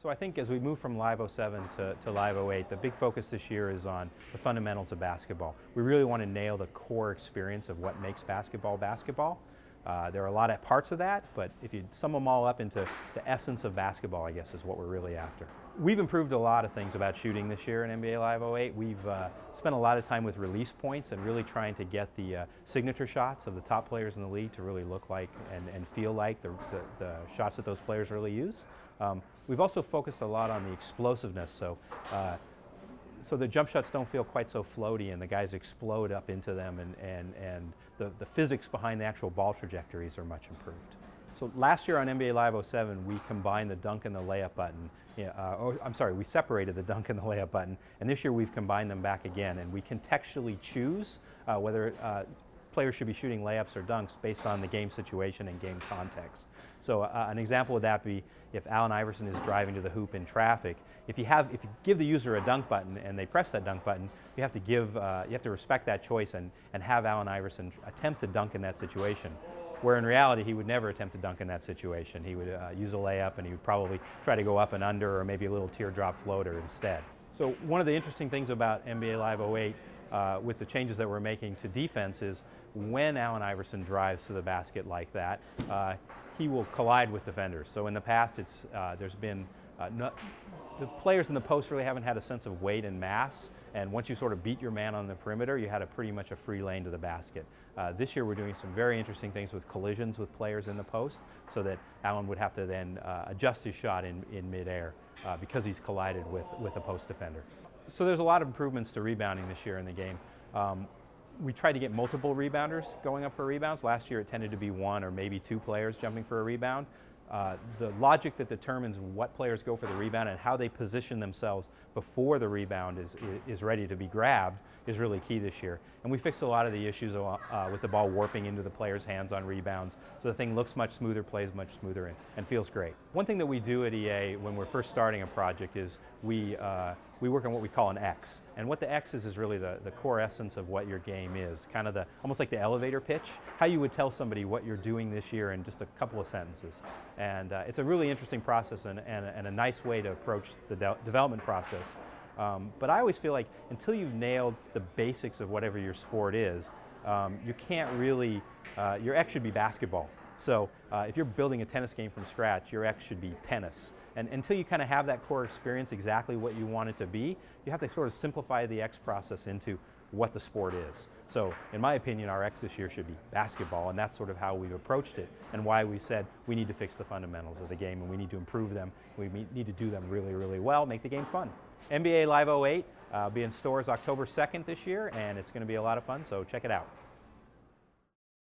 So I think as we move from Live 07 to Live 08, the big focus this year is on the fundamentals of basketball. We really want to nail the core experience of what makes basketball basketball. There are a lot of parts of that, but if you sum them all up into the essence of basketball, I guess is what we're really after. We've improved a lot of things about shooting this year in NBA Live 08. We've spent a lot of time with release points and really trying to get the signature shots of the top players in the league to really look like and feel like the shots that those players really use. We've also focused a lot on the explosiveness, so the jump shots don't feel quite so floaty and the guys explode up into them, and the physics behind the actual ball trajectories are much improved. So last year on NBA Live 07, we combined the dunk and the layup button. We separated the dunk and the layup button, and this year we've combined them back again, and we contextually choose whether players should be shooting layups or dunks based on the game situation and game context. So an example would that be if Allen Iverson is driving to the hoop in traffic. If you give the user a dunk button and they press that dunk button, you have to respect that choice and have Allen Iverson attempt to dunk in that situation. Where in reality he would never attempt to dunk in that situation. He would use a layup and he would probably try to go up and under or maybe a little teardrop floater instead. So one of the interesting things about NBA Live 08 with the changes that we're making to defense is when Allen Iverson drives to the basket like that, he will collide with defenders. So in the past, there's been the players in the post really haven't had a sense of weight and mass, and once you sort of beat your man on the perimeter, you had pretty much a free lane to the basket. This year we're doing some very interesting things with collisions with players in the post, so that Allen would have to then adjust his shot in midair because he's collided with a post defender. So there's a lot of improvements to rebounding this year in the game. We tried to get multiple rebounders going up for rebounds. Last year it tended to be one or maybe two players jumping for a rebound. The logic that determines what players go for the rebound and how they position themselves before the rebound is ready to be grabbed is really key this year. And we fixed a lot of the issues with the ball warping into the player's hands on rebounds, so the thing looks much smoother, plays much smoother, and feels great. One thing that we do at EA when we're first starting a project is we work on what we call an X. And what the X is really the core essence of what your game is, kind of almost like the elevator pitch, how you would tell somebody what you're doing this year in just a couple of sentences. And it's a really interesting process and a nice way to approach the development process. But I always feel like until you've nailed the basics of whatever your sport is, you can't really, your X should be basketball. So if you're building a tennis game from scratch, your X should be tennis. And until you kind of have that core experience exactly what you want it to be, you have to sort of simplify the X process into what the sport is. So in my opinion, our X this year should be basketball, and that's sort of how we've approached it and why we said we need to fix the fundamentals of the game and we need to improve them. We need to do them really, really well, make the game fun. NBA Live 08 will be in stores October 2nd this year, and it's going to be a lot of fun, so check it out.